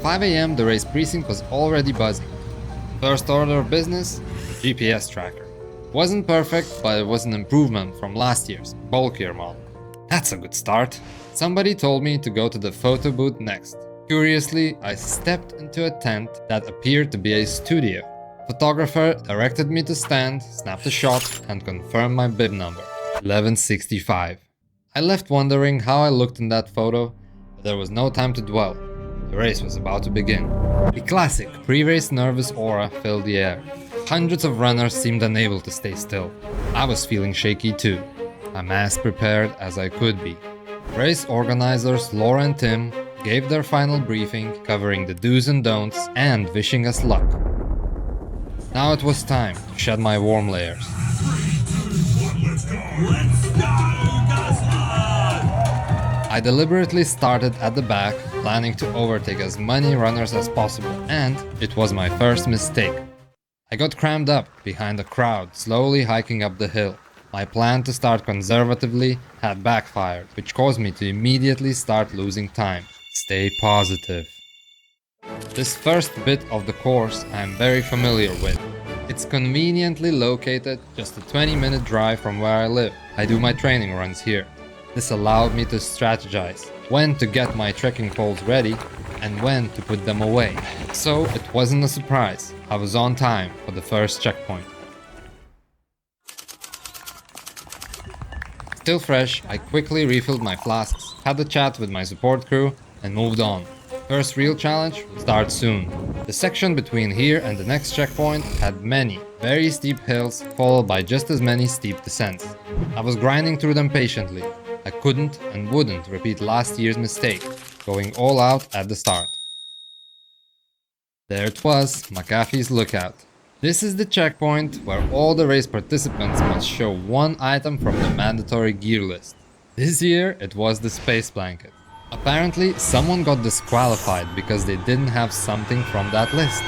5 a.m. the race precinct was already buzzing. First order of business, GPS tracker. Wasn't perfect, but it was an improvement from last year's, bulkier model. That's a good start. Somebody told me to go to the photo booth next. Curiously, I stepped into a tent that appeared to be a studio. Photographer directed me to stand, snapped a shot, and confirmed my bib number, 1165. I left wondering how I looked in that photo, but there was no time to dwell. The race was about to begin. The classic pre-race nervous aura filled the air. Hundreds of runners seemed unable to stay still. I was feeling shaky too. I'm as prepared as I could be. Race organizers Laura and Tim gave their final briefing, covering the do's and don'ts and wishing us luck. Now it was time to shed my warm layers. 3, 2, 1, let's go! Let's go, Guzzler! I deliberately started at the back, planning to overtake as many runners as possible, and it was my first mistake. I got crammed up behind a crowd slowly hiking up the hill. My plan to start conservatively had backfired, which caused me to immediately start losing time. Stay positive. This first bit of the course I am very familiar with. It's conveniently located just a 20-minute drive from where I live. I do my training runs here. This allowed me to strategize when to get my trekking poles ready and when to put them away. So it wasn't a surprise. I was on time for the first checkpoint. Still fresh, I quickly refilled my flasks, had a chat with my support crew, and moved on. First real challenge will start soon. The section between here and the next checkpoint had many, very steep hills, followed by just as many steep descents. I was grinding through them patiently. I couldn't and wouldn't repeat last year's mistake, going all out at the start. There it was, McAfee's Lookout. This is the checkpoint where all the race participants must show one item from the mandatory gear list. This year it was the space blanket. Apparently someone got disqualified because they didn't have something from that list.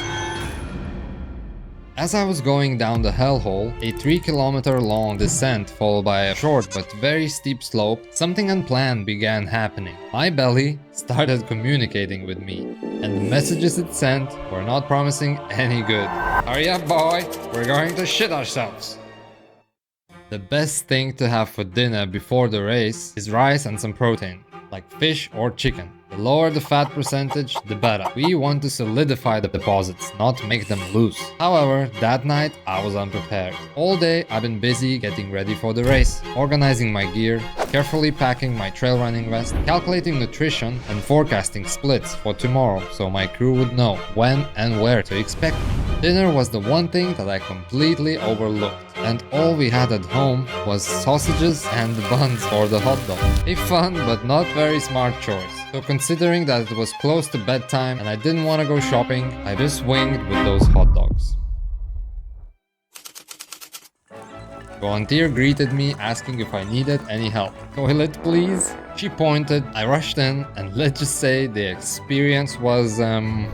As I was going down the hellhole, a 3-kilometer long descent followed by a short but very steep slope, something unplanned began happening. My belly started communicating with me, and the messages it sent were not promising any good. Hurry up, boy, we're going to shit ourselves. The best thing to have for dinner before the race is rice and some protein, like fish or chicken. The lower the fat percentage, the better. We want to solidify the deposits, not make them loose. However, that night I was unprepared. All day I've been busy getting ready for the race, organizing my gear, carefully packing my trail running vest, calculating nutrition and forecasting splits for tomorrow so my crew would know when and where to expect me. Dinner was the one thing that I completely overlooked, and all we had at home was sausages and buns for the hot dog. A fun but not very smart choice. So considering that it was close to bedtime and I didn't want to go shopping, I just winged with those hot dogs. Volunteer greeted me asking if I needed any help. Toilet please? She pointed, I rushed in, and let's just say the experience was and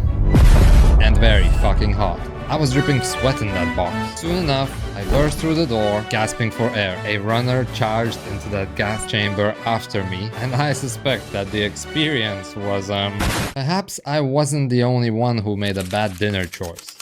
very fucking hot. I was dripping sweat in that box. Soon enough, I burst through the door, gasping for air. A runner charged into that gas chamber after me, and I suspect that the experience was perhaps I wasn't the only one who made a bad dinner choice.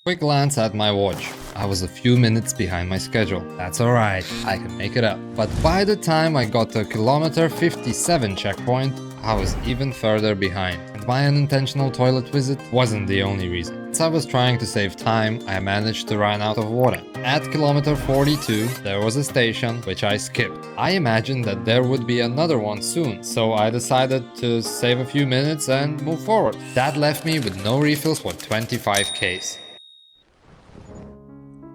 Quick glance at my watch. I was a few minutes behind my schedule. That's alright, I can make it up. But by the time I got to kilometer 57 checkpoint, I was even further behind. And my unintentional toilet visit wasn't the only reason. As I was trying to save time, I managed to run out of water. At kilometer 42, there was a station which I skipped. I imagined that there would be another one soon, so I decided to save a few minutes and move forward. That left me with no refills for 25 Ks.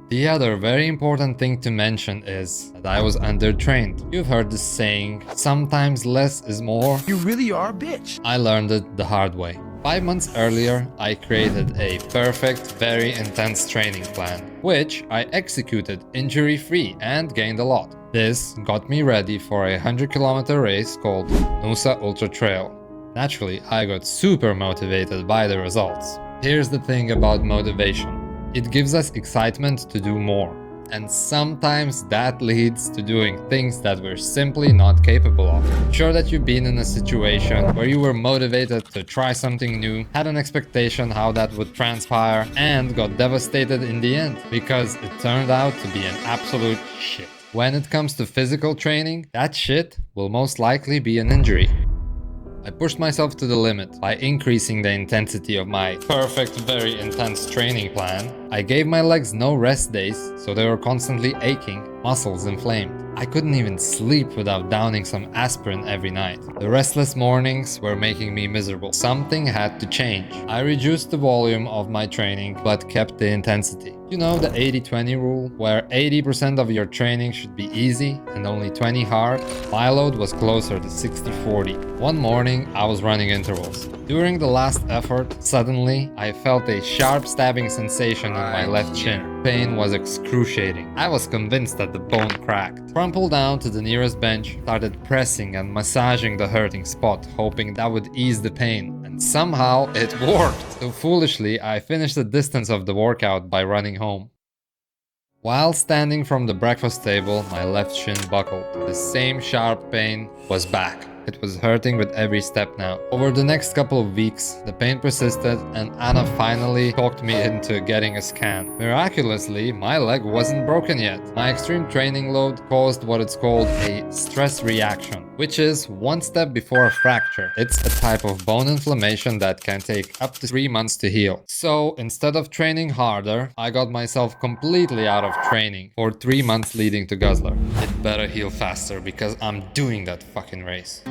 The other very important thing to mention is that I was undertrained. You've heard this saying, sometimes less is more. You really are a bitch. I learned it the hard way. 5 months earlier, I created a perfect, very intense training plan, which I executed injury-free and gained a lot. This got me ready for a 100-kilometer race called Noosa Ultra Trail. Naturally, I got super motivated by the results. Here's the thing about motivation. It gives us excitement to do more. And sometimes that leads to doing things that we're simply not capable of. I'm sure that you've been in a situation where you were motivated to try something new, had an expectation how that would transpire, and got devastated in the end because it turned out to be an absolute shit. When it comes to physical training, that shit will most likely be an injury. I pushed myself to the limit by increasing the intensity of my perfect, very intense training plan. I gave my legs no rest days, so they were constantly aching, muscles inflamed. I couldn't even sleep without downing some aspirin every night. The restless mornings were making me miserable. Something had to change. I reduced the volume of my training, but kept the intensity. You know the 80-20 rule, where 80% of your training should be easy and only 20 hard? My load was closer to 60-40. One morning, I was running intervals. During the last effort, suddenly, I felt a sharp stabbing sensation on my left shin. Pain was excruciating. I was convinced that the bone cracked. Crumpled down to the nearest bench, started pressing and massaging the hurting spot, hoping that would ease the pain. And somehow, it worked! So foolishly, I finished the distance of the workout by running home. While standing from the breakfast table, my left shin buckled. The same sharp pain was back. It was hurting with every step now. Over the next couple of weeks, the pain persisted and Anna finally talked me into getting a scan. Miraculously, my leg wasn't broken yet. My extreme training load caused what it's called a stress reaction, which is one step before a fracture. It's a type of bone inflammation that can take up to 3 months to heal. So instead of training harder, I got myself completely out of training for 3 months leading to Guzzler. It better heal faster because I'm doing that fucking race.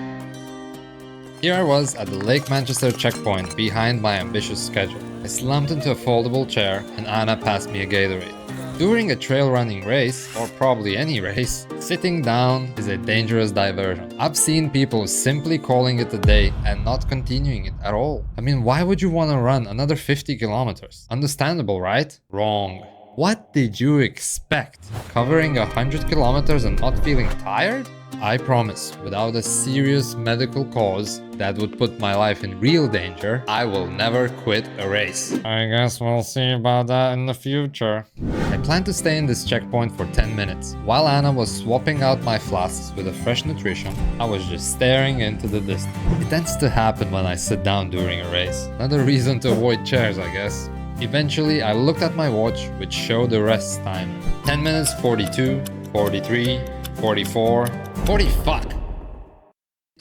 Here I was at the Lake Manchester checkpoint behind my ambitious schedule. I slumped into a foldable chair and Anna passed me a Gatorade. During a trail running race, or probably any race, sitting down is a dangerous diversion. I've seen people simply calling it a day and not continuing it at all. I mean, why would you want to run another 50 kilometers? Understandable, right? Wrong. What did you expect? Covering 100 kilometers and not feeling tired? I promise, without a serious medical cause that would put my life in real danger, I will never quit a race. I guess we'll see about that in the future. I plan to stay in this checkpoint for 10 minutes. While Anna was swapping out my flasks with a fresh nutrition, I was just staring into the distance. It tends to happen when I sit down during a race. Another reason to avoid chairs, I guess. Eventually, I looked at my watch, which showed the rest time. 10 minutes 42, 43, 44, 40 fuck!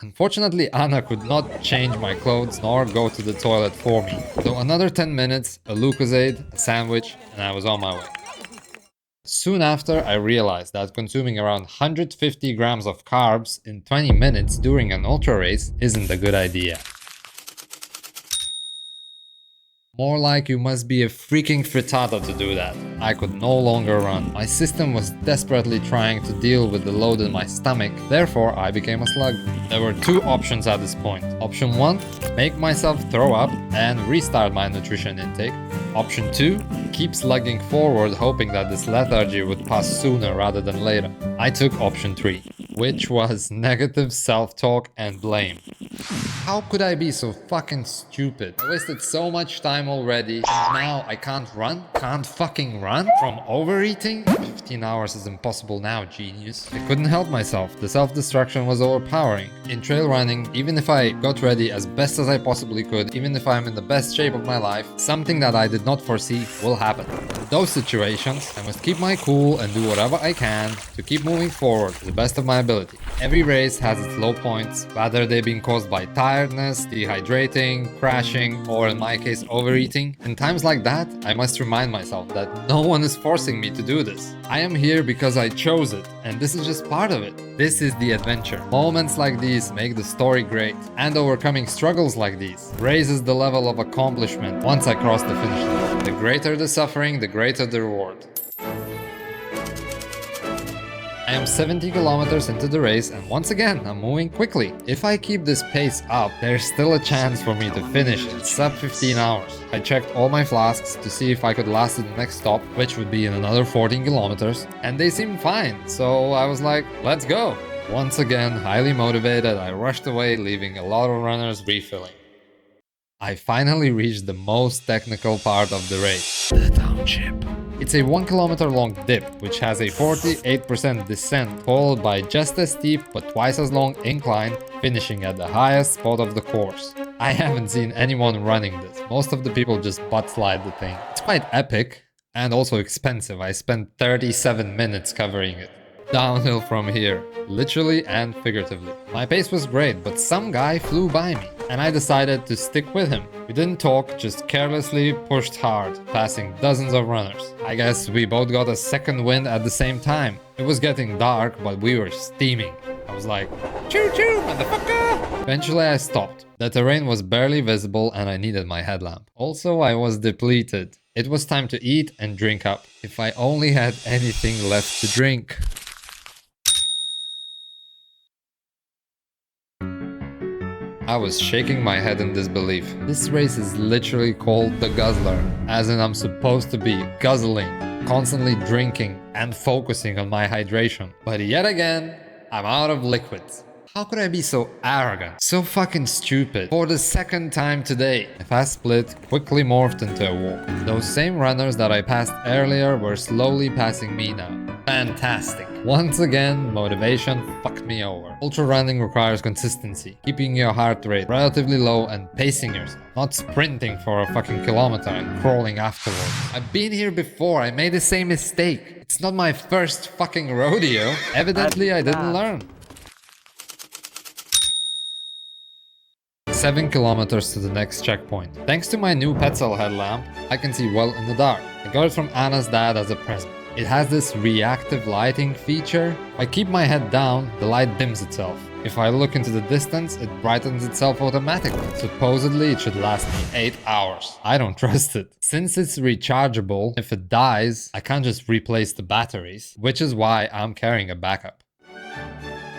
Unfortunately, Anna could not change my clothes nor go to the toilet for me. So another 10 minutes, a Lucozade, a sandwich, and I was on my way. Soon after, I realized that consuming around 150 grams of carbs in 20 minutes during an ultra race isn't a good idea. More like you must be a freaking frittata to do that. I could no longer run. My system was desperately trying to deal with the load in my stomach, therefore I became a slug. There were two options at this point. Option 1, make myself throw up and restart my nutrition intake. Option 2, keep slugging forward hoping that this lethargy would pass sooner rather than later. I took option 3, which was negative self-talk and blame. How could I be so fucking stupid? I wasted so much time already and now I can't run? Can't fucking run? From overeating? 15 hours is impossible now, genius. I couldn't help myself. The self-destruction was overpowering. In trail running, even if I got ready as best as I possibly could, even if I'm in the best shape of my life, something that I did not foresee will happen. In those situations, I must keep my cool and do whatever I can to keep moving forward to the best of my ability. Every race has its low points, whether they've been caused by tiredness, dehydrating, crashing, or in my case overeating. In times like that, I must remind myself that no one is forcing me to do this. I am here because I chose it, and this is just part of it. This is the adventure. Moments like these make the story great, and overcoming struggles like these raises the level of accomplishment once I cross the finish line. The greater the suffering, the greater the reward. I am 70 kilometers into the race and once again I'm moving quickly. If I keep this pace up, there's still a chance for me to finish in sub 15 hours. I checked all my flasks to see if I could last to the next stop, which would be in another 14 kilometers, and they seemed fine, so I was like, let's go. Once again, highly motivated, I rushed away, leaving a lot of runners refilling. I finally reached the most technical part of the race, the township. It's a 1 kilometer long dip, which has a 48% descent, followed by just as steep but twice as long incline, finishing at the highest spot of the course. I haven't seen anyone running this. Most of the people just butt slide the thing. It's quite epic and also expensive. I spent 37 minutes covering it. Downhill from here, literally and figuratively. My pace was great, but some guy flew by me, and I decided to stick with him. We didn't talk, just carelessly pushed hard, passing dozens of runners. I guess we both got a second wind at the same time. It was getting dark, but we were steaming. I was like, choo choo, motherfucker! Eventually I stopped. The terrain was barely visible and I needed my headlamp. Also, I was depleted. It was time to eat and drink up. If I only had anything left to drink. I was shaking my head in disbelief. This race is literally called the Guzzler, as in I'm supposed to be guzzling, constantly drinking and focusing on my hydration. But yet again, I'm out of liquids. How could I be so arrogant? So fucking stupid. For the second time today. A fast split quickly morphed into a walk. Those same runners that I passed earlier were slowly passing me now. Fantastic. Once again, motivation fucked me over. Ultra running requires consistency, keeping your heart rate relatively low and pacing yourself, not sprinting for a fucking kilometer and crawling afterwards. I've been here before, I made the same mistake. It's not my first fucking rodeo. Evidently, I didn't learn. 7 kilometers to the next checkpoint. Thanks to my new Petzl headlamp, I can see well in the dark. I got it from Anna's dad as a present. It has this reactive lighting feature. If I keep my head down, the light dims itself. If I look into the distance, it brightens itself automatically. Supposedly, it should last me 8 hours. I don't trust it. Since it's rechargeable, if it dies, I can't just replace the batteries, which is why I'm carrying a backup.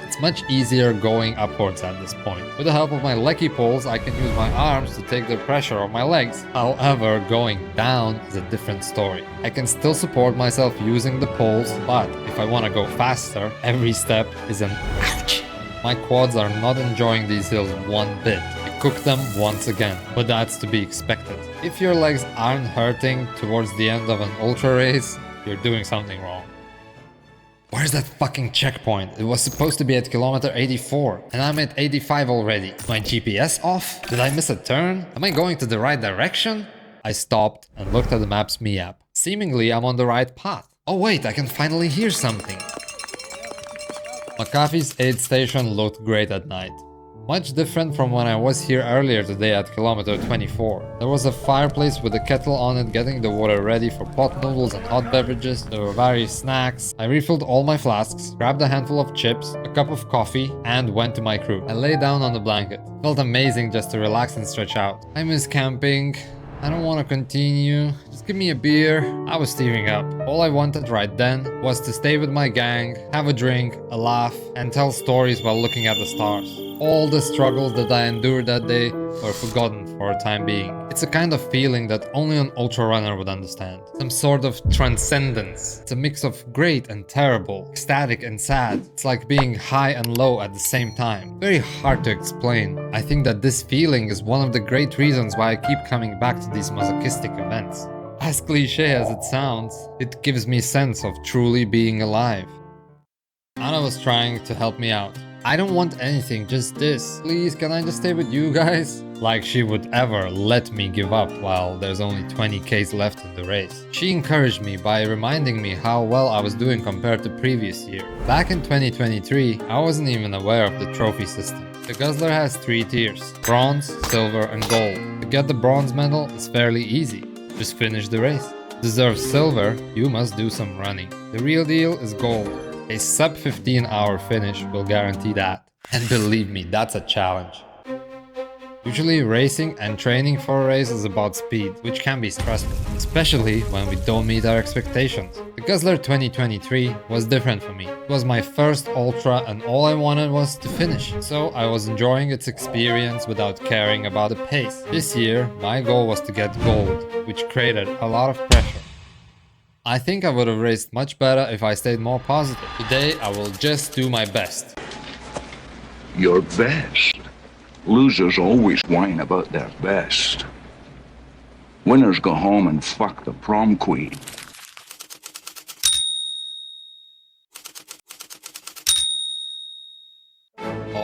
It's much easier going upwards at this point. With the help of my lecky poles, I can use my arms to take the pressure off my legs. However, going down is a different story. I can still support myself using the poles, but if I want to go faster, every step is an ouch. My quads are not enjoying these hills one bit. I cooked them once again, but that's to be expected. If your legs aren't hurting towards the end of an ultra race, you're doing something wrong. Where's that fucking checkpoint? It was supposed to be at kilometer 84, and I'm at 85 already. Is my GPS off? Did I miss a turn? Am I going to the right direction? I stopped and looked at the Maps Me app. Seemingly, I'm on the right path. Oh wait, I can finally hear something. McAfee's aid station looked great at night. Much different from when I was here earlier today at kilometer 24. There was a fireplace with a kettle on it getting the water ready for pot noodles and hot beverages. There were various snacks. I refilled all my flasks, grabbed a handful of chips, a cup of coffee, and went to my crew. I lay down on the blanket. Felt amazing just to relax and stretch out. I miss camping. I don't want to continue. Just give me a beer. I was tearing up. All I wanted right then was to stay with my gang, have a drink, a laugh, and tell stories while looking at the stars. All the struggles that I endured that day were forgotten for a time being. It's a kind of feeling that only an ultra runner would understand. Some sort of transcendence. It's a mix of great and terrible, ecstatic and sad. It's like being high and low at the same time. Very hard to explain. I think that this feeling is one of the great reasons why I keep coming back to these masochistic events. As cliche as it sounds, it gives me a sense of truly being alive. Anna was trying to help me out. I don't want anything, just this. Please, can I just stay with you guys? Like she would ever let me give up while there's only 20Ks left in the race. She encouraged me by reminding me how well I was doing compared to previous year. Back in 2023, I wasn't even aware of the trophy system. The Guzzler has 3 tiers: bronze, silver and gold. To get the bronze medal is fairly easy. Just finish the race. To deserve silver, you must do some running. The real deal is gold. A sub 15 hour finish will guarantee that. And believe me, that's a challenge. Usually racing and training for a race is about speed, which can be stressful, especially when we don't meet our expectations. The Guzzler 2023 was different for me. It was my first ultra and all I wanted was to finish, so I was enjoying its experience without caring about the pace. This year, my goal was to get gold, which created a lot of pressure. I think I would have raced much better if I stayed more positive. Today, I will just do my best. Your best? Losers always whine about their best. Winners go home and fuck the prom queen.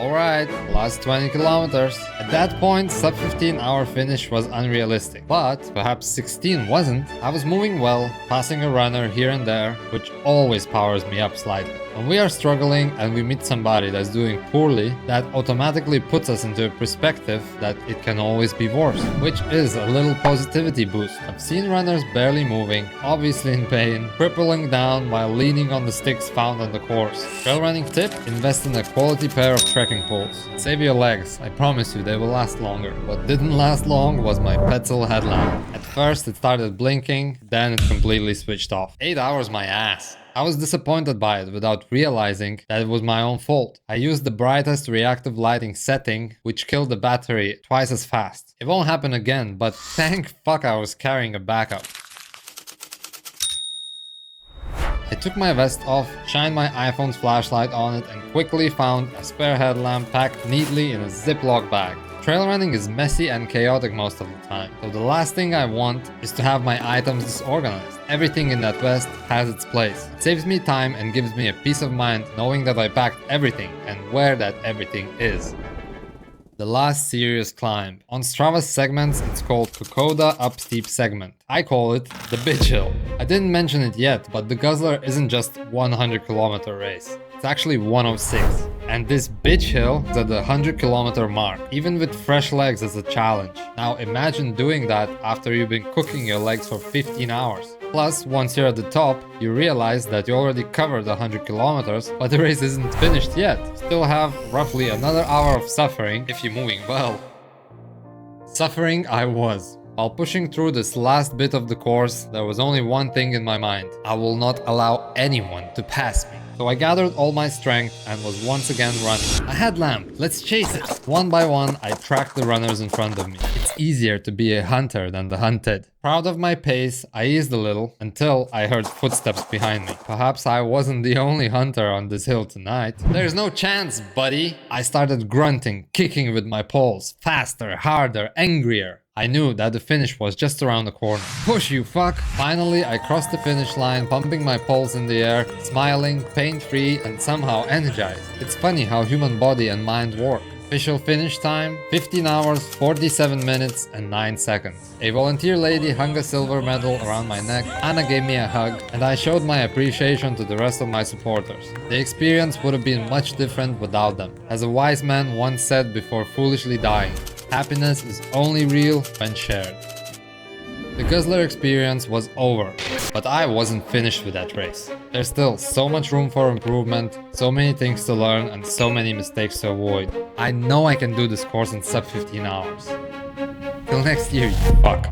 Alright, last 20 kilometers. At that point, sub 15 hour finish was unrealistic, but perhaps 16 wasn't. I was moving well, passing a runner here and there, which always powers me up slightly. When we are struggling and we meet somebody that's doing poorly, that automatically puts us into a perspective that it can always be worse, which is a little positivity boost. I've seen runners barely moving, obviously in pain, crippling down while leaning on the sticks found on the course. Trail running tip: invest in a quality pair of trekking poles. Save your legs, I promise you they will last longer. What didn't last long was my pencil headlamp. At first it started blinking, then it completely switched off. 8 hours my ass. I was disappointed by it without realizing that it was my own fault. I used the brightest reactive lighting setting, which killed the battery twice as fast. It won't happen again, but thank fuck I was carrying a backup. I took my vest off, shined my iPhone's flashlight on it, and quickly found a spare headlamp packed neatly in a Ziploc bag. Trail running is messy and chaotic most of the time, so the last thing I want is to have my items disorganized. Everything in that vest has its place. It saves me time and gives me a peace of mind knowing that I packed everything and where that everything is. The last serious climb. On Strava's segments, it's called Kokoda Up Steep segment. I call it the bitch hill. I didn't mention it yet, but the Guzzler isn't just 100-kilometer race. It's actually 106. And this bitch hill is at the 100-kilometer mark, even with fresh legs as a challenge. Now imagine doing that after you've been cooking your legs for 15 hours. Plus, once you're at the top, you realize that you already covered 100 kilometers, but the race isn't finished yet. You still have roughly another hour of suffering if you're moving well. Suffering I was. While pushing through this last bit of the course, there was only one thing in my mind. I will not allow anyone to pass me. So I gathered all my strength and was once again running. A headlamp, let's chase it! One by one, I tracked the runners in front of me. It's easier to be a hunter than the hunted. Proud of my pace, I eased a little until I heard footsteps behind me. Perhaps I wasn't the only hunter on this hill tonight. There's no chance, buddy! I started grunting, kicking with my poles. Faster, harder, angrier. I knew that the finish was just around the corner. Push, you fuck! Finally, I crossed the finish line, pumping my poles in the air, smiling, pain-free, and somehow energized. It's funny how human body and mind work. Official finish time: 15 hours, 47 minutes, and 9 seconds. A volunteer lady hung a silver medal around my neck, Anna gave me a hug, and I showed my appreciation to the rest of my supporters. The experience would have been much different without them. As a wise man once said before foolishly dying, happiness is only real when shared. The Guzzler experience was over, but I wasn't finished with that race. There's still so much room for improvement, so many things to learn, and so many mistakes to avoid. I know I can do this course in sub 15 hours. Till next year, you fuck.